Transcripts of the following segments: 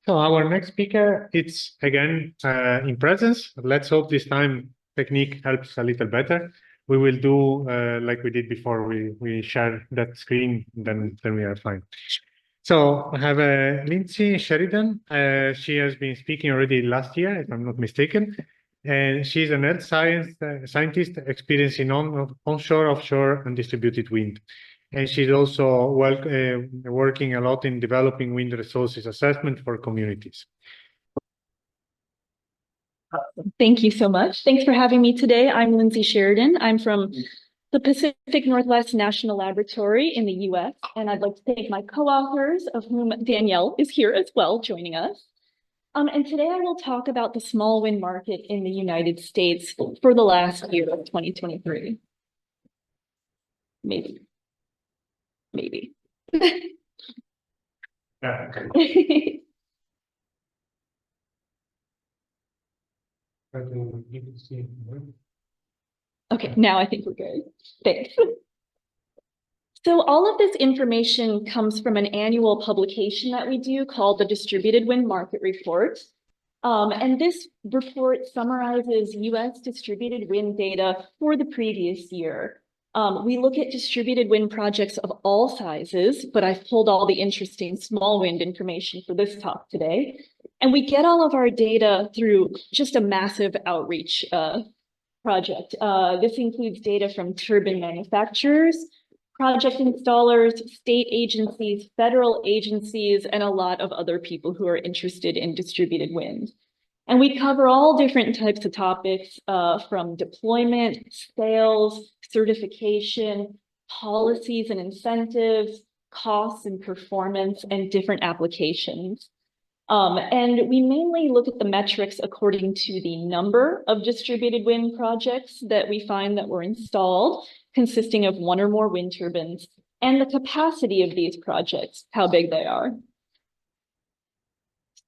So our next speaker, it's again in presence. Let's hope this time technique helps a little better. We will do like we did before. We share that screen, then we are fine. So I have Lindsay Sheridan. She has been speaking already last year, if I'm not mistaken. And she's an earth scientist experiencing onshore, offshore, and distributed wind. And she's also working a lot in developing wind resources assessment for communities. Thank you so much. Thanks for having me today. I'm Lindsay Sheridan. I'm from the Pacific Northwest National Laboratory in the US, and I'd like to thank my co-authors, of whom Danielle is here as well, joining us. And today I will talk about the small wind market in the United States for the last year of 2023. Maybe. Yeah. Okay, now I think we're good. Thanks. So all of this information comes from an annual publication that we do called the Distributed Wind Market Report. And this report summarizes US distributed wind data for the previous year. We look at distributed wind projects of all sizes, but I've pulled all the interesting small wind information for this talk today. And we get all of our data through just a massive outreach project. This includes data from turbine manufacturers, project installers, state agencies, federal agencies, and a lot of other people who are interested in distributed wind. And we cover all different types of topics from deployment, sales, certification, policies and incentives, costs and performance, and different applications. And we mainly look at the metrics according to the number of distributed wind projects that we find that were installed, consisting of one or more wind turbines, and the capacity of these projects, how big they are.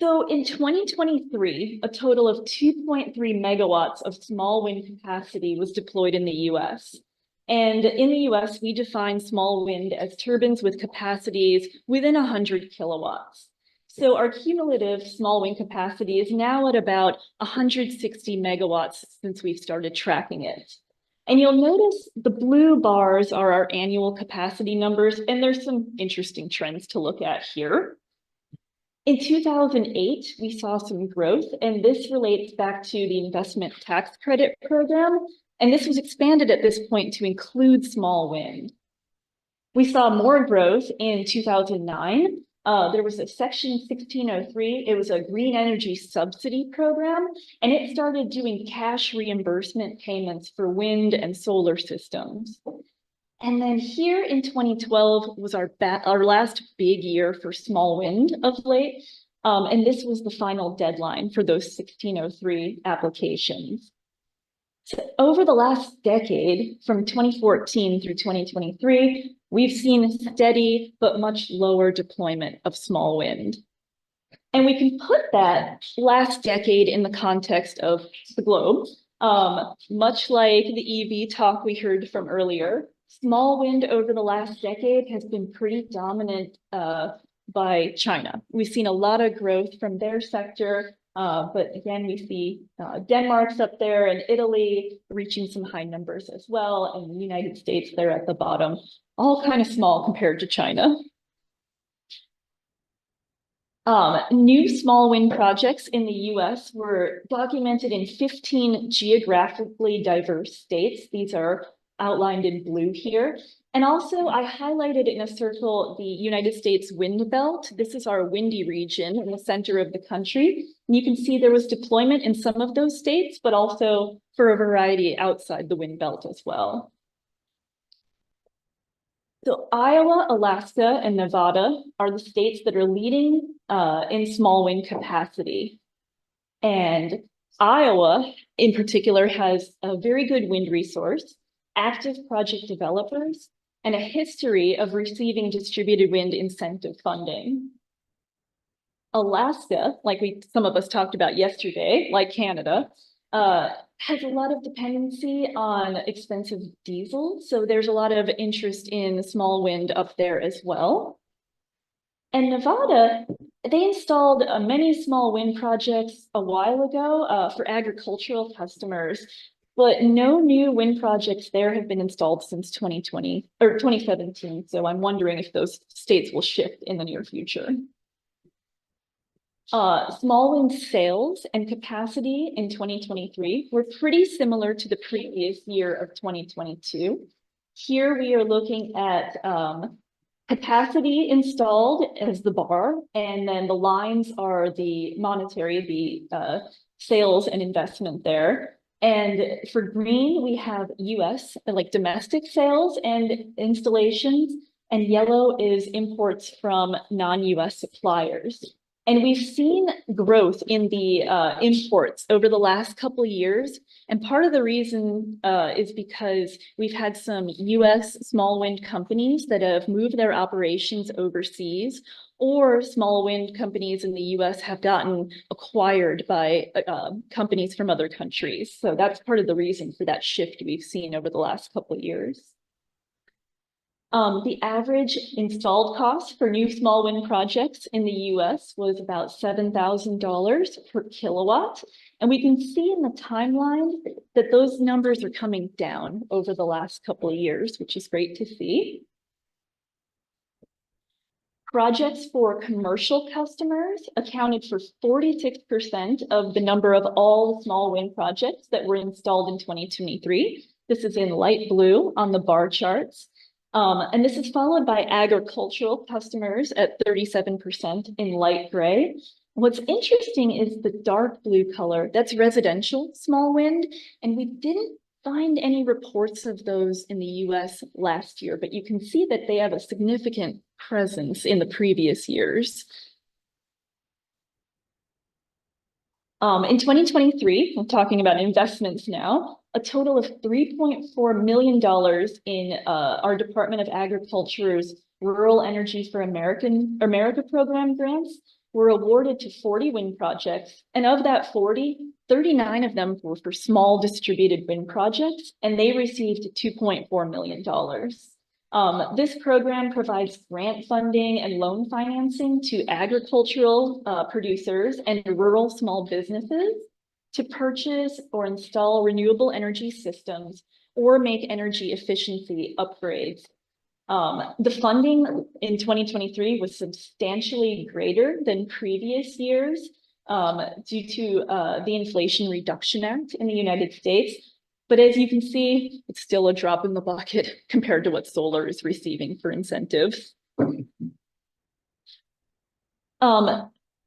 So in 2023, a total of 2.3 megawatts of small wind capacity was deployed in the US. And in the US, we define small wind as turbines with capacities within 100 kilowatts. So our cumulative small wind capacity is now at about 160 megawatts since we've started tracking it. And you'll notice the blue bars are our annual capacity numbers, and there's some interesting trends to look at here. In 2008, we saw some growth, and this relates back to the investment tax credit program, and this was expanded at this point to include small wind. We saw more growth in 2009. There was a Section 1603. It was a green energy subsidy program, and it started doing cash reimbursement payments for wind and solar systems. And then here in 2012 was our last big year for small wind of late. And this was the final deadline for those 1603 applications. So over the last decade, from 2014 through 2023, we've seen steady but much lower deployment of small wind. And we can put that last decade in the context of the globe. Much like the EV talk we heard from earlier, small wind over the last decade has been pretty dominant by China. We've seen a lot of growth from their sector, but again, we see Denmark's up there and Italy reaching some high numbers as well, and the United States there at the bottom, all kind of small compared to China. New small wind projects in the US were documented in 15 geographically diverse states. These are outlined in blue here. And also I highlighted in a circle the United States wind belt. This is our windy region in the center of the country. And you can see there was deployment in some of those states, but also for a variety outside the wind belt as well. So Iowa, Alaska, and Nevada are the states that are leading in small wind capacity. And Iowa in particular has a very good wind resource, active project developers, and a history of receiving distributed wind incentive funding. Alaska, like some of us talked about yesterday, like Canada, has a lot of dependency on expensive diesel. So there's a lot of interest in small wind up there as well. And Nevada they installed many small wind projects a while ago for agricultural customers, but no new wind projects there have been installed since 2020 or 2017. So I'm wondering if those states will shift in the near future. Small wind sales and capacity in 2023 were pretty similar to the previous year of 2022. Here we are looking at capacity installed as the bar, and then the lines are the monetary, the sales and investment there. And for green, we have US, like domestic sales and installations, and yellow is imports from non-US suppliers. And we've seen growth in the imports over the last couple of years. And part of the reason is because we've had some US small wind companies that have moved their operations overseas, or small wind companies in the US have gotten acquired by companies from other countries. So that's part of the reason for that shift we've seen over the last couple of years. The average installed cost for new small wind projects in the US was about $7,000 per kilowatt. And we can see in the timeline that those numbers are coming down over the last couple of years, which is great to see. Projects for commercial customers accounted for 46% of the number of all small wind projects that were installed in 2023. This is in light blue on the bar charts. And this is followed by agricultural customers at 37% in light gray. What's interesting is the dark blue color, that's residential small wind, and we didn't find any reports of those in the US last year, but you can see that they have a significant presence in the previous years. In 2023, I'm talking about investments now, a total of $3.4 million in our Department of Agriculture's Rural Energy for America program grants were awarded to 40 wind projects. And of that 40, 39 of them were for small distributed wind projects, and they received $2.4 million. This program provides grant funding and loan financing to agricultural producers and rural small businesses to purchase or install renewable energy systems or make energy efficiency upgrades. The funding in 2023 was substantially greater than previous years due to the Inflation Reduction Act in the United States. But as you can see, it's still a drop in the bucket compared to what solar is receiving for incentives.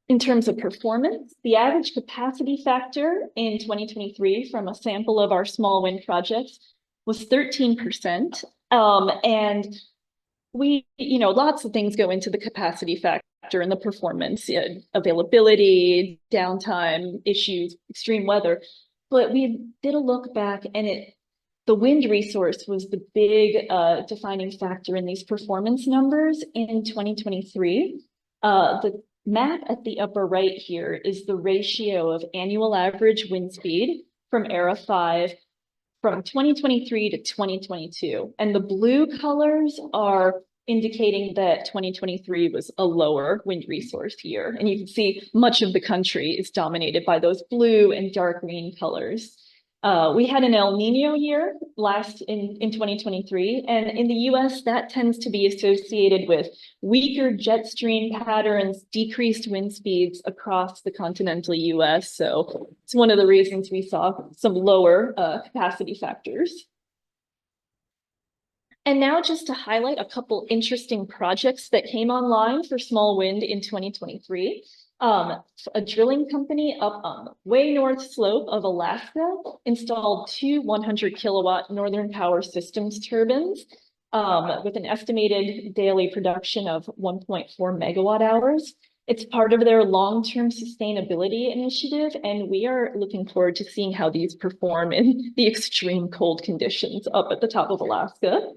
In terms of performance, the average capacity factor in 2023 from a sample of our small wind projects was 13%. And lots of things go into the capacity factor and the performance, availability, downtime, issues, extreme weather. But we did a look back, and the wind resource was the big defining factor in these performance numbers in 2023. The map at the upper right here is the ratio of annual average wind speed from ERA 5 from 2023 to 2022. And the blue colors are indicating that 2023 was a lower wind resource year. And you can see much of the country is dominated by those blue and dark green colors. We had an El Nino year in 2023, and in the US, that tends to be associated with weaker jet stream patterns, decreased wind speeds across the continental US. So it's one of the reasons we saw some lower capacity factors. And now just to highlight a couple interesting projects that came online for small wind in 2023. A drilling company up on the way north slope of Alaska installed two 100 kilowatt Northern Power Systems turbines with an estimated daily production of 1.4 megawatt hours. It's part of their long-term sustainability initiative, and we are looking forward to seeing how these perform in the extreme cold conditions up at the top of Alaska.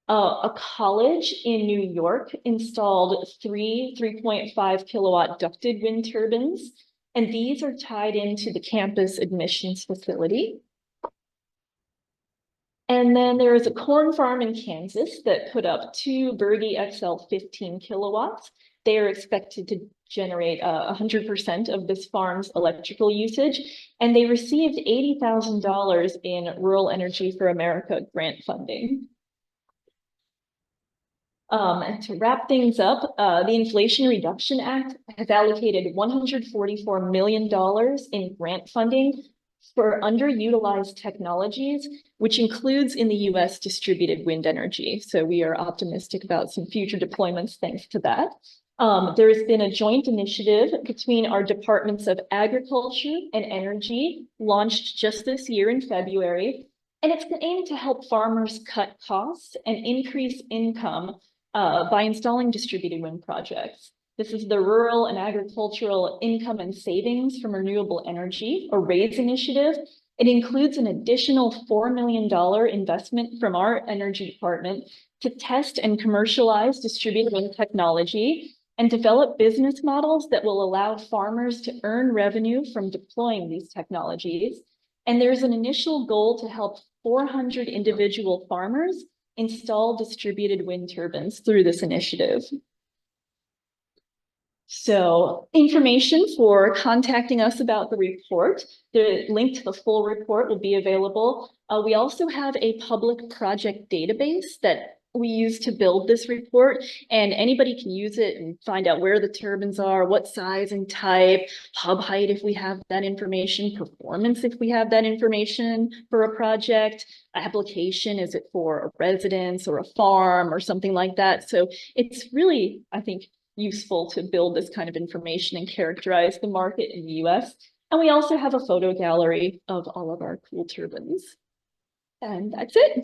A college in New York installed three 3.5 kilowatt ducted wind turbines, and these are tied into the campus admissions facility. And then there is a corn farm in Kansas that put up two Berge XL 15 kilowatts, They are expected to generate 100% of this farm's electrical usage, and they received $80,000 in Rural Energy for America grant funding. And to wrap things up, the Inflation Reduction Act has allocated $144 million in grant funding for underutilized technologies, which includes in the US distributed wind energy. So we are optimistic about some future deployments thanks to that. There has been a joint initiative between our departments of Agriculture and Energy, launched just this year in February, and it's aimed to help farmers cut costs and increase income by installing distributed wind projects. This is the Rural and Agricultural Income and Savings from Renewable Energy, or RAISE initiative. It includes an additional $4 million investment from our energy department to test and commercialize distributed wind technology and develop business models that will allow farmers to earn revenue from deploying these technologies. And there's an initial goal to help 400 individual farmers install distributed wind turbines through this initiative. So information for contacting us about the report, the link to the full report will be available. We also have a public project database that we use to build this report, and anybody can use it and find out where the turbines are, what size and type, hub height if we have that information, performance if we have that information for a project, application, is it for a residence or a farm or something like that. So it's really, I think, useful to build this kind of information and characterize the market in the US. And we also have a photo gallery of all of our cool turbines. And that's it.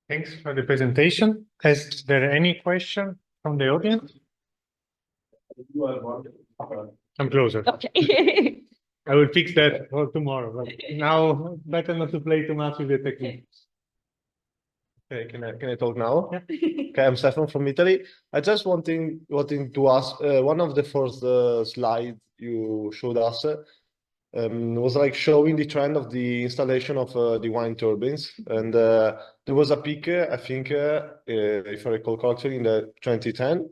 Thanks for the presentation. Is there any question from the audience? I'm closer. Okay. I will fix that for tomorrow, but now better not to play too much with the technique. Okay, can I talk now? Yeah. Okay, I'm Stefan from Italy. I just wanting to ask, one of the first slides you showed us was like showing the trend of the installation of the wind turbines, and there was a peak, I think, if I recall correctly, in the 2010,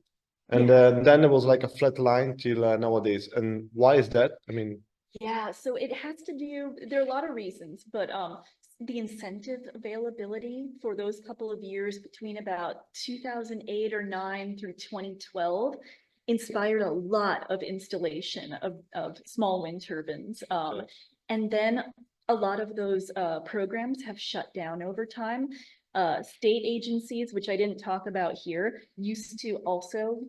and then there was like a flat line till nowadays. And why is that? I mean. Yeah, so it has to do, there are a lot of reasons, but the incentive availability for those couple of years between about 2008 or 9 through 2012 inspired a lot of installation of small wind turbines. And then a lot of those programs have shut down over time. State agencies, which I didn't talk about here, used to also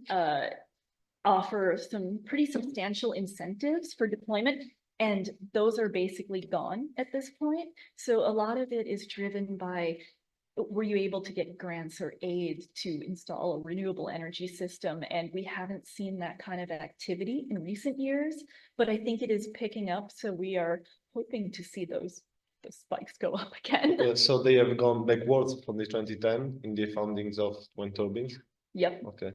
offer some pretty substantial incentives for deployment, and those are basically gone at this point. So a lot of it is driven by, were you able to get grants or aid to install a renewable energy system? And we haven't seen that kind of activity in recent years, but I think it is picking up. So we are hoping to see those spikes go up again. So they have gone backwards from the 2010 in the foundings of wind turbines? Yep. Okay.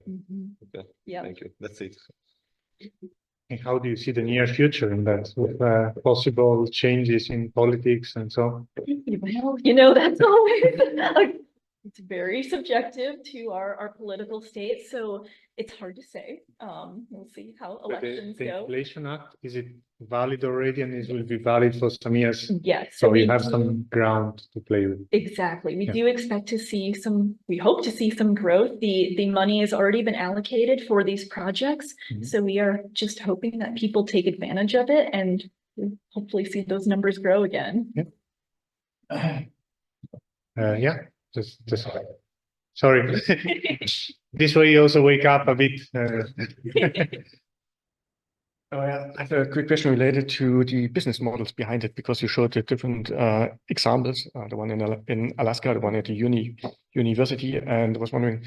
Okay. Yeah. Thank you. That's it. And how do you see the near future in that, with possible changes in politics and so on? Well, that's always it's very subjective to our political state, so it's hard to say. We'll see how elections the go. Inflation Act, is it valid already, and it will be valid for some years? Yes. So we have some ground to play with. Exactly. We do expect to see we hope to see some growth. The money has already been allocated for these projects. So we are just hoping that people take advantage of it and hopefully see those numbers grow again. Yeah. Just sorry. This way you also wake up a bit. I have a quick question related to the business models behind it, because you showed the different examples, the one in Alaska, the one at the university, and I was wondering,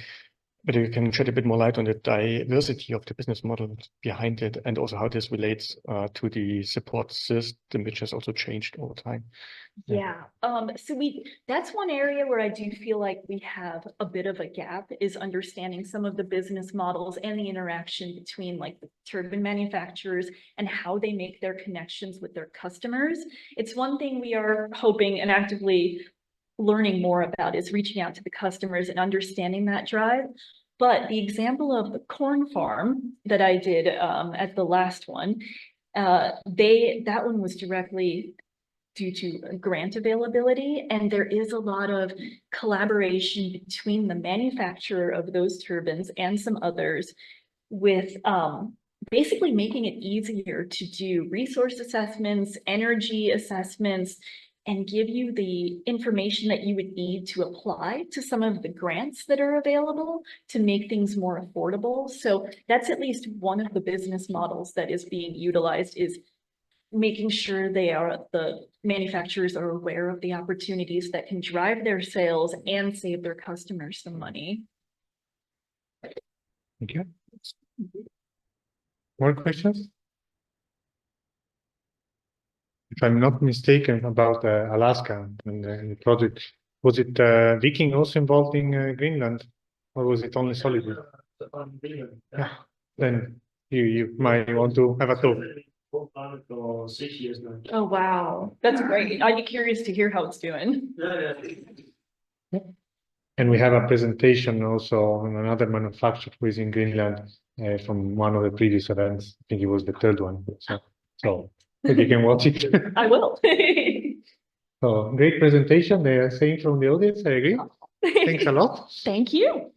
But you can shed a bit more light on the diversity of the business model behind it, and also how this relates to the support system, which has also changed over time. Yeah, so that's one area where I do feel like we have a bit of a gap, is understanding some of the business models and the interaction between like the turbine manufacturers and how they make their connections with their customers. It's one thing we are hoping and actively learning more about, is reaching out to the customers and understanding that drive. But the example of the corn farm that I did at the last one, that one was directly due to grant availability, and there is a lot of collaboration between the manufacturer of those turbines and some others with basically making it easier to do resource assessments, energy assessments, and give you the information that you would need to apply to some of the grants that are available to make things more affordable. So that's at least one of the business models that is being utilized, is making sure the manufacturers are aware of the opportunities that can drive their sales and save their customers some money. Thank you. More questions? If I'm not mistaken about Alaska and the project, was it Viking also involved in Greenland, or was it only Solid? Yeah. Then you might want to have a talk. For 6 years now. Oh, wow. That's great. I'd be curious to hear how it's doing. Yeah. And we have a presentation also on another manufacturer who is in Greenland from one of the previous events. I think it was the third one. So you can watch it. I will. So great presentation. They are saying from the audience, I agree. Thanks a lot. Thank you.